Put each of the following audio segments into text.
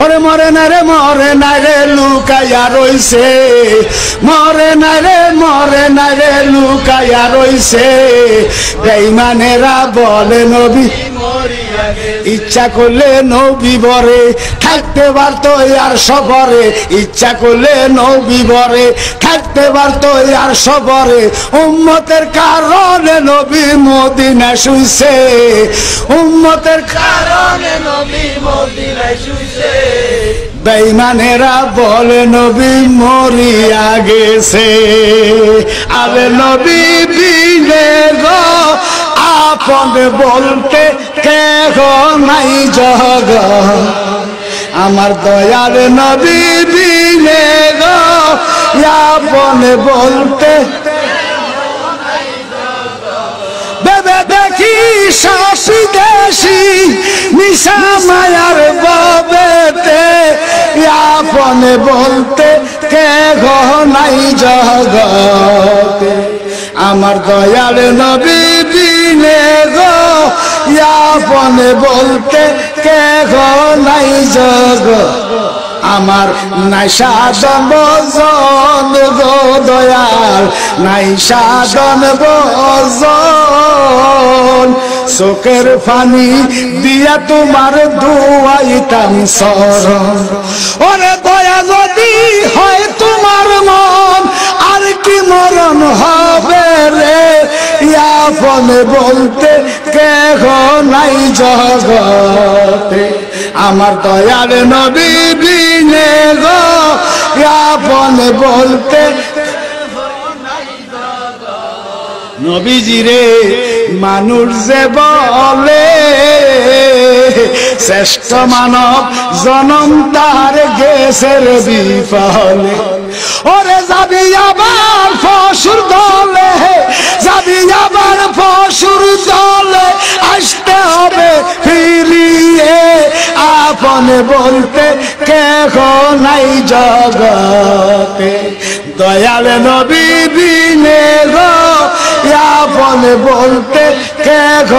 ওরে মরে না রে লুকাইয়া রইছে, মরে না রে লুকাইয়া রইছে। বেঈমানেরা বলে নবী ইচ্ছা করলে নবী বরে থাকতে পারতো আর সবরে, ইচ্ছা করলে নবী বরে থাকতে পারতো আর সবরে। উম্মতের কারণে নবী মদিনায় শুইছে, উম্মতের কারণে নবী মদিনায় শুইছে। বেঈমানেরা বলে নবী মরিয়া গেছে। আরে নবী বিনে গো আপন বলতে কেহ নাই জগ, আমার দয়ার নবী বিনে গো আপন বলতে বেবে দেখি শাসি দেশি নিশা মায়ার বাবেতে, আপন বলতে কেহ নাই জগতে, আমার দয়ার নবী বিনে গো আপন বলতে কেহ নাই জগ। আমার নাই সাধন ভজন গো দয়াল, নাই সাধন ভজন। চোখের পানি দিয়া তোমার ধুয়াইতাম শরণ, ওরে দয়া যদি হয় তোমার মন আর কি মরণ হবে রে। আপন বলতে কেহ নাই জগতে, আমার দয়ার নবী বিনে গো আপন বলতে নবীজি রে। মানুষ যে বলে শ্রেষ্ঠ মানব জনম তার গেছের বিফলে, ওরে যাবি আবার পশুর দলে, যাবি আবার পশুর দলে, আসতে হবে ফিরিয়ে। আপন বলতে কেহ নাই জগতে, দয়াল নবী বিনে গো আপন বলতে কেহ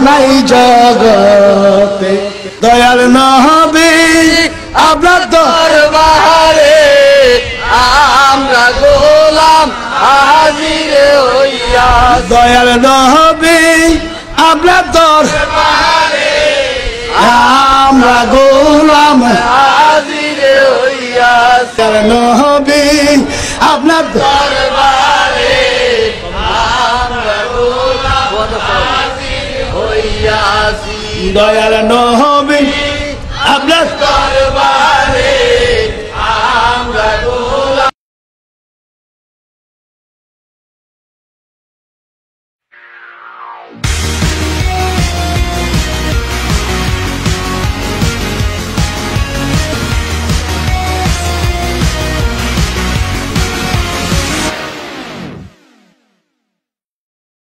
নাই জগতে। দয়াল নবী আপনার দরবারে আমরা গোলাম হাজির হইয়া, দয়াল নবী আপনার দরবারে আমরা গোলাম হাজির হইয়া, নবী আপনার দরবারে আমরা গোলাম হাজির হইয়াছি। দয়াল নবী আপনার